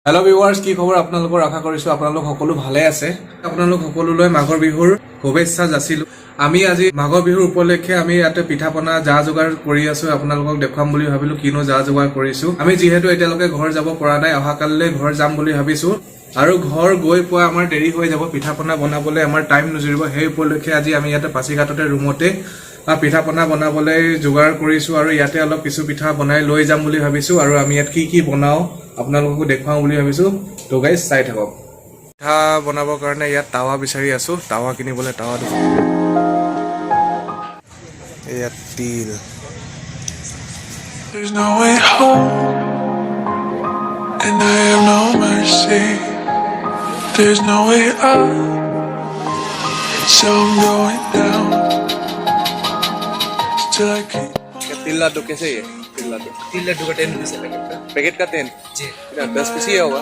Hello viewers, কি খবৰ আপোনালোকৰ আশা কৰিছো আপোনালোক সকলো ভালে আছে আপোনালোক সকলোলৈ মাঘৰ বিহুৰ শুভেচ্ছা যাচিলো আমি আজি মাঘৰ বিহুৰ উপলক্ষে আমি ইয়াতে পিঠাপনা যা যোগাৰ কৰি আছো আপোনালোকক দেখাম বুলি ভাবিলো কিনো যা যোগাৰ কৰিছো আমি যেহেতু এতিয়ালৈকে ঘৰ যাব পৰা নাই অহাকাললৈ ঘৰ যাম বুলি ভাবিছো আৰু ঘৰ গৈ পোৱা আমাৰ দেৰি হৈ যাব পিঠাপনা বনাবলৈ আমাৰ টাইম নজৰিব সেই উপলক্ষে আজি আমি ইয়াতে পাছিঘাটতে ৰুমতে পিঠাপনা বনাবলৈ যোগাৰ কৰিছো আৰু ইয়াতে অলপ কিছু পিঠা বনাই লৈ যাম বুলি ভাবিছো আৰু আমি ইয়াত কি বনাও আপোনালোকক দেখাও বুলি ভাবিছো তো গাইস চাই থাকক পিঠা বনাবৰ কাৰণে ইয়াত তাৱা বিচাৰি আছো তাৱা কিনিবলৈ তাৱা দিছো ইয়াত তিল There's no way home and I have no mercy There's no way up so I'm going down Still I keep तिल लड्डू कैसे है तिल लड्डू का 10 रुपीस है पैकेट का 10 जी 10 पीस ही होगा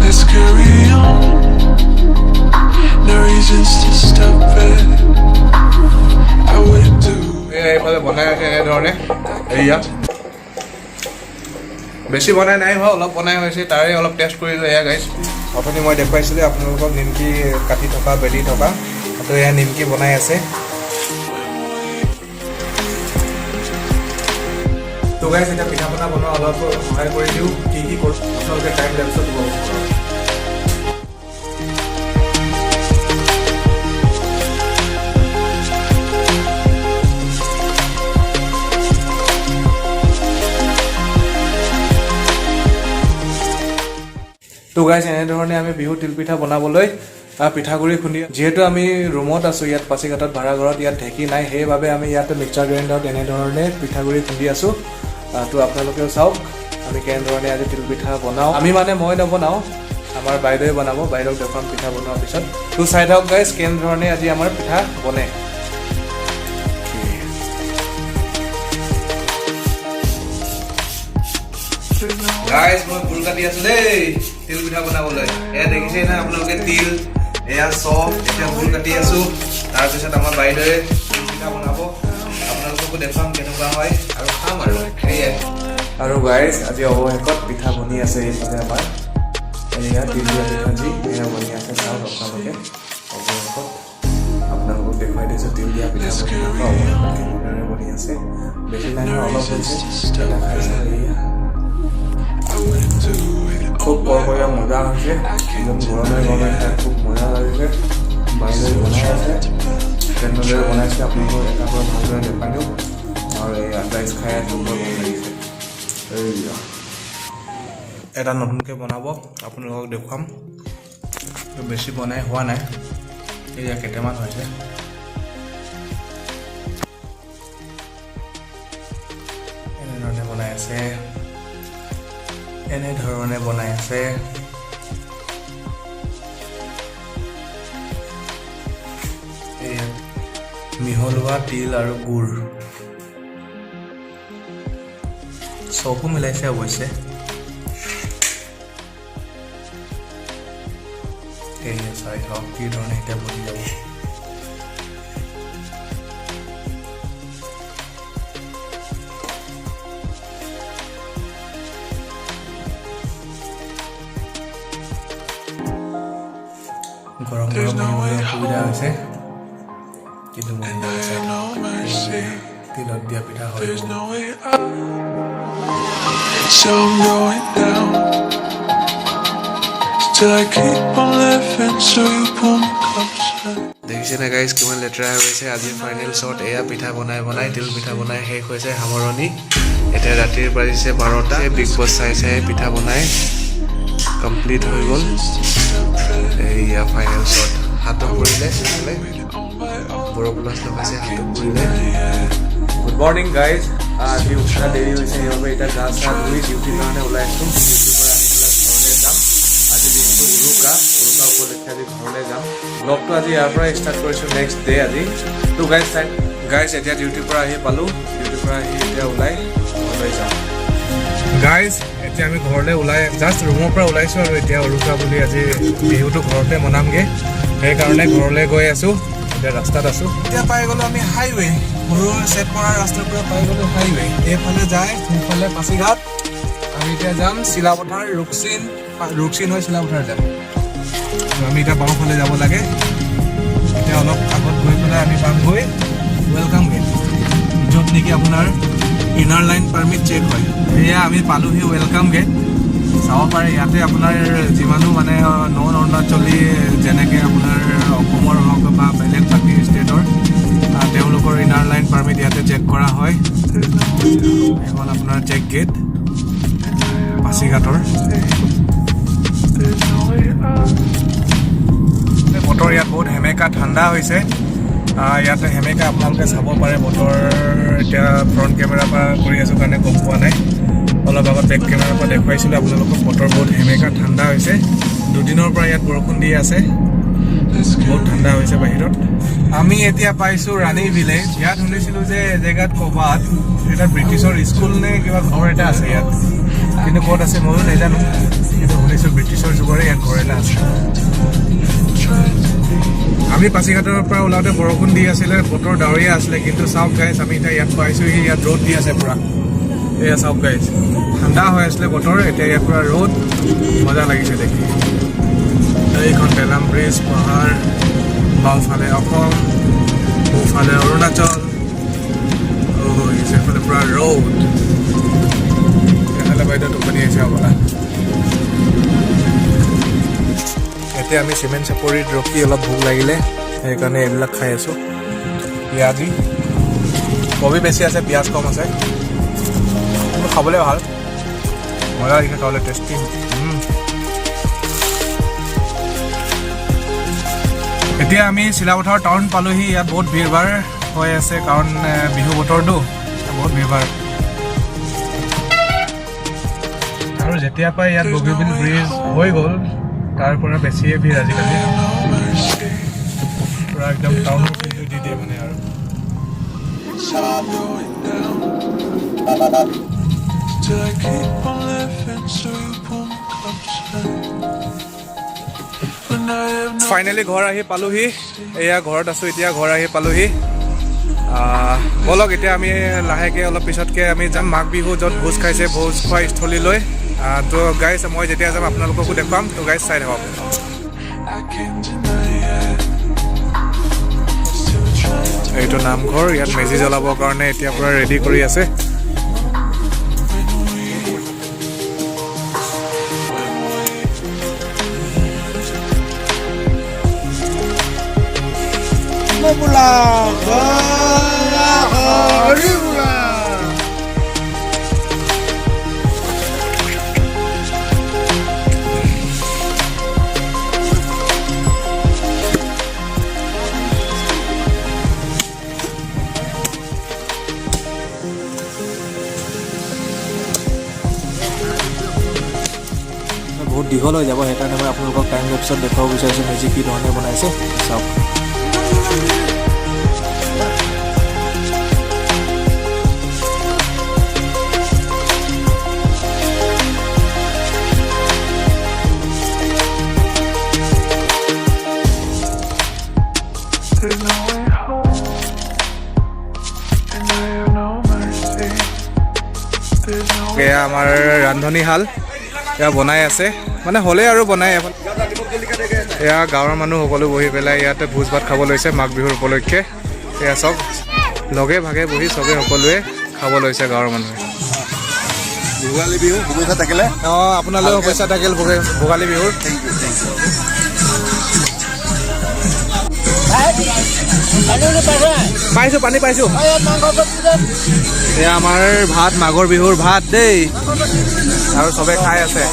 Let's carry on No reasons to stop it I wouldn't do এই ফালে বনাই আছে এই ধৰণে এইয়া বেছি বনাই নাই হোৱা অলপ বনাই হৈছে তাৰে অলপ টেষ্ট কৰিলো এয়া গাইস আপুনি মই দেখুৱাইছিলো আপোনালোকক নিমকি কাটি থকা বেলি থকা তো এয়া নিমকি বনাই আছে তো গাইস এটা পিঠাপনা বনোৱা অলপ সহায় কৰি দিও কি কৰোঁ আপোনালোকে টাইম লেপছত দিব তো গাইস এনে ধৰণে আমি বিহু তিল পিঠা বনাবলৈ পিঠাগুৰি খুন্দি যেহেতু আমি ৰুমত আছো ইয়াত পাছিঘাটত ভাড়া ঘৰত ইয়াত ঢেকি নাই সেইবাবে আমি ইয়াত মিক্সাৰ গ্ৰাইণ্ডাৰত এনে ধৰণে পিঠাগুৰি খুন্দি আছো তো আপোনালোকেও চাওক আমি কেনে ধৰণে আজি তিল পিঠা বনাও আমি মানে মই নবনাও আমাৰ বাইদেৱে বনাব বাইদেউক দেখুৱাম পিঠা বনোৱাৰ পিছত তো চাই থাকক গাইস কেনে ধৰণে আজি আমাৰ পিঠা বনে গাইস মই ফুল কাটি আছো দেই তিল পিঠা বনাবলৈ এয়া দেখিছে না আপোনালোকে তিল এয়া সব এতিয়া ফুল কাটি আছো তাৰ পিছত আমাৰ বাইদেৱে তিল পিঠা বনাব আপোনালোককো দেখাম কেনেকুৱা হয় আৰু খাম আৰু গাইস আজি অৱশেষত পিঠা বনি আছে এইফালে আমাৰ এয়া তিল পিঠা যি এয়া বনি আছে চাওক আপোনালোকে অৱশেষত আপোনালোকক দেখুৱাই দিছো তিল দিয়া পিঠা কেনেদৰে বনি আছে বেছি নাই অলপ হৈছে খুব বৰবৰীয়া মজা হৈছে একদম গৰমে খাই খুব মজা লাগিছে বাইদেৱে বনাই আছে কেনেদৰে বনাইছে আপোনালোকক এটা পৰা ভালদৰে দেখাই দিওঁ আৰু এই ৰাইচ খাই সুন্দৰ ভাল লাগিছে এটা নতুনকৈ বনাব আপোনালোকক দেখুৱাম বেছি বনাই হোৱা নাই এয়া কেইটামান হৈছে এনেধৰণে বনাই আছে এনে ধৰণে বনাই আছে মিহলোৱা তিল আৰু গুড় চকু মিলাইছে অৱশ্যে চাই হওক কি ধৰণে এতিয়া বনি যাব গৰম অসুবিধা হৈছে কিন্তু তিলত দিয়া পিঠা হয় So I'm going down Still I keep on living So you pull me closer দেখিছে না গাইস কিমান লেটেৰা হৈছে আজি ফাইনেল শ্বট এয়া পিঠা বনাই তিল পিঠা বনাই শেষ হৈছে সামৰণি এতিয়া ৰাতিৰ বাজিছে 12টা বিগ বছ চাই পিঠা বনাই কমপ্লিট হৈ গ'ল এয়া ফাইনেল শ্বট হাতত পৰিলে বৰপ্লাছ লগাইছে হাতত পৰিলে গুড মৰ্নিং গাইজ আজি উঠা দেৰি হৈছে সেইবাবে এতিয়া গা চা ধুই ডিউটিৰ কাৰণে ওলাইছোঁ ডিউটিৰ পৰা আহি পেলাই ঘৰলৈ যাম আজি দিনটো উৰুকা উপলক্ষে আজি ঘৰলৈ যাম ব্লগটো আজি ইয়াৰ পৰাই ষ্টাৰ্ট কৰিছোঁ নেক্সট ডে আজি তো গাইজ এতিয়া ডিউটিৰ পৰা আহি পালোঁ ডিউটিৰ পৰা আহি এতিয়া ওলাই ঘৰলৈ যাম গাইজ এতিয়া আমি ঘৰলৈ ওলাই জাষ্ট ৰুমৰ পৰা ওলাইছোঁ আৰু এতিয়া উৰুকা বুলি আজি বিহুটো ঘৰতে মনামগৈ সেইকাৰণে ঘৰলৈ গৈ আছোঁ এতিয়া ৰাস্তাত আছোঁ এতিয়া পাই গ'লোঁ আমি হাইৱে সৰু চেট পৰা ৰাস্তাৰ পৰা পাই গ'লো হাইৱে এইফালে যায় সোঁফালে পাছিঘাট আমি এতিয়া যাম চিলাপথাৰ ৰুকচিন হৈ চিলাপথাৰ যাম আমি এতিয়া বাওঁফালে যাব লাগে এতিয়া অলপ আগত গৈ পেলাই আমি পামগৈ ৱেলকাম গেট য'ত নেকি আপোনাৰ ইনাৰ লাইন পাৰ্মিট চেক হয় এয়া আমি পালোহি ৱেলকাম গেট চাব পাৰে ইয়াতে আপোনাৰ যিমানো মানে নন অৰুণাচলী যেনেকৈ আপোনাৰ অসমৰ হওক বা বেলেগ বাকী ষ্টেটৰ তেওঁলোকৰ ইনাৰ লাইন পাৰ্মিট ইয়াতে চেক কৰা হয় এখন আপোনাৰ চেক গেট পাছিঘাটৰ বতৰ ইয়াত বহুত সেমেকা ঠাণ্ডা হৈছে ইয়াতে সেমেকা আপোনালোকে চাব পাৰে বতৰ এতিয়া ফ্ৰণ্ট কেমেৰাৰ পৰা কৰি আছোঁ কাৰণে গম পোৱা নাই অলপ আগত বেক কেমেৰাৰ পৰা দেখুৱাইছিলোঁ আপোনালোকক বতৰ বহুত সেমেকা ঠাণ্ডা হৈছে দুদিনৰ পৰা ইয়াত বৰষুণ দি আছে বহুত ঠাণ্ডা হৈছে বাহিৰত আমি এতিয়া পাইছোঁ ৰাণী ভিলেজ ইয়াত শুনিছিলোঁ যে জেগাত ক'ৰবাত এটা ব্ৰিটিছৰ স্কুল নে কিবা ঘৰ এটা আছে ইয়াত কিন্তু ক'ত আছে ময়ো নাজানো কিন্তু শুনিছোঁ ব্ৰিটিছৰ যুগৰে ইয়াত ঘৰ এটা আছে আমি পাছিঘাটৰ পৰা ওলাওঁতে বৰষুণ দি আছিলে বতৰ ডাৱৰীয়া আছিলে কিন্তু চাওক গাইজ আমি এতিয়া ইয়াত পাইছোঁহি ইয়াত ৰ'দ দি আছে পূৰা এয়া চাওক গাইজ ঠাণ্ডা হৈ আছিলে বতৰ এতিয়া ইয়াত পূৰা ৰ'দ মজা লাগিছে দেখি এইখন পেলাম ব্ৰিজ পাহাৰ বাওঁফালে অসম সোঁফালে অৰুণাচল এইফালে পূৰা ৰ'দ এইফালে বাইদেউ টোপনি আহিছে হ'বলা এতিয়া আমি চিমেণ্ট চাপৰিত ৰখি অলপ ভোক লাগিলে সেইকাৰণে এইবিলাক খাই আছোঁ পিঁয়াজি কবি বেছি আছে পিঁয়াজ কম আছে কিন্তু খাবলৈ ভাল মজা লাগিছে খাবলৈ টেষ্টি এতিয়া আমি চিলাপথাৰ টাউন পালোহি ইয়াত বহুত ভিৰ ভাৰ হৈ আছে কাৰণ বিহু বতৰটো বহুত ভিৰ ভাৰ আৰু যেতিয়াৰ পৰা ইয়াত বগীবিল ব্ৰিজ হৈ গ'ল তাৰ পৰা বেছিয়ে ভিৰ আজিকালি পূৰা একদম টাউনৰ ফিল্ডটো দি দিয়ে মানে আৰু ফাইনেলি ঘৰ আহি পালোহি এয়া ঘৰত আছোঁ এতিয়া ঘৰ আহি পালোহি ব'লক এতিয়া আমি লাহেকৈ অলপ পিছতকৈ আমি যাম মাঘ বিহু য'ত ভোজ খাইছে ভোজ খোৱা স্থলীলৈ তো গাইজ মই যেতিয়া যাম আপোনালোককো দেখুৱাম তো গাইজ চাই থাকক এইটো নামঘৰ ইয়াত মেজি জ্বলাবৰ কাৰণে এতিয়া পূৰা ৰেডি কৰি আছে বহুত দীঘল হৈ যাব সেইকাৰণে মই আপোনালোকক টাইম লেপছত দেখুৱাব বিচাৰিছোঁ মেজি কি ধৰণে বনাইছে চাওক এয়া আমাৰ ৰান্ধনীশাল এয়া বনাই আছে মানে হ'লে আৰু বনাই এয়া গাঁৱৰ মানুহ সকলো বহি পেলাই ইয়াতে ভোজ ভাত খাব লৈছে মাঘ বিহুৰ উপলক্ষে এয়া চব লগে ভাগে বহি চবে সকলোৱে খাব লৈছে গাঁৱৰ মানুহে ভোগালী বিহু শুভেচ্ছা থাকিলে অঁ আপোনালৈ শুভেচ্ছা থাকিল ভোগালী বিহুৰ পাইছোঁ পানী পাইছোঁ এয়া আমাৰ ভাত মাঘৰ বিহুৰ ভাত দেই আৰু চবে খাই আছে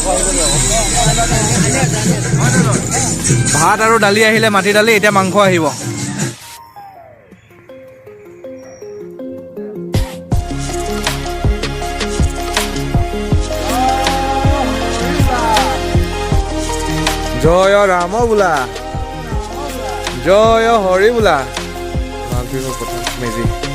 ভাত আৰু দালি আহিলে মাটি দালি এতিয়া মাংস আহিব জয় ৰাম বোলা জয় হৰি বোলা মাঘ বিহুৰ প্ৰথম মেজি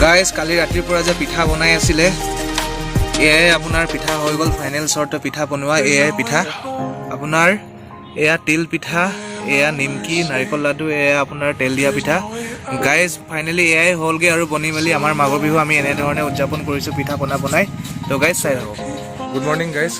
গাইজ কালি ৰাতিৰ পৰা যে পিঠা বনাই আছিলে এয়াই আপোনাৰ পিঠা হৈ গ'ল ফাইনেল শ্বৰ্ট পিঠা বনোৱা এয়াই পিঠা আপোনাৰ এয়া তিল পিঠা এয়া নিমকি নাৰিকল লাডু এয়া আপোনাৰ তেল দিয়া পিঠা গাইজ ফাইনেলি এয়াই হ'লগে আৰু বনি মেলি আমাৰ মাঘৰ বিহু আমি এনেধৰণে উদযাপন কৰিছোঁ পিঠা পনা বনাই তো গাইজ চাই থাকক গুড মৰ্ণিং গাইজ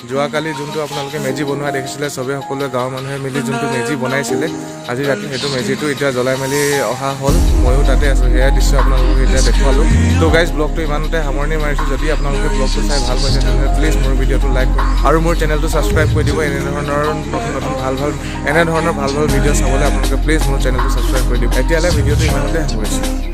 যোৱাকালি যোনটো আপোনালোকে মেজি বনোৱা দেখিছিলে চবেই সকলোৱে গাঁৱৰ মানুহে মিলি যোনটো মেজি বনাইছিলে আজি ৰাতি সেইটো মেজিটো এতিয়া জ্বলাই মেলি অহা হ'ল ময়ো তাতে আছোঁ সেয়া দৃশ্য আপোনালোকক এতিয়া দেখুৱালোঁ তো গাইজ ব্লগটো ইমানতে সামৰণি মাৰিছোঁ যদি আপোনালোকে ব্লগটো চাই ভাল পাইছে তেনেহ'লে প্লিজ মোৰ ভিডিঅ'টো লাইক কৰক আৰু মোৰ চেনেলটো ছাবস্ক্ৰাইব কৰি দিব এনেধৰণৰ নতুন ভাল ভিডিঅ' চাবলৈ আপোনালোকে প্লিজ মোৰ চেনেলটো ছাবস্ক্ৰাইব কৰি দিব এতিয়ালৈ ভিডিঅ'টো ইমানতে সামৰিছোঁ